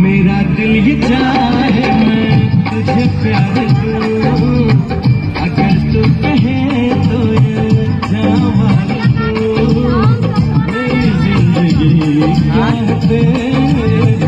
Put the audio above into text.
मेरा दिल ये चाहे मैं तुझे प्यार दूं, अगर तू कहे तो ये जवान दूं, मेरी जिंदगी क्या है तेरे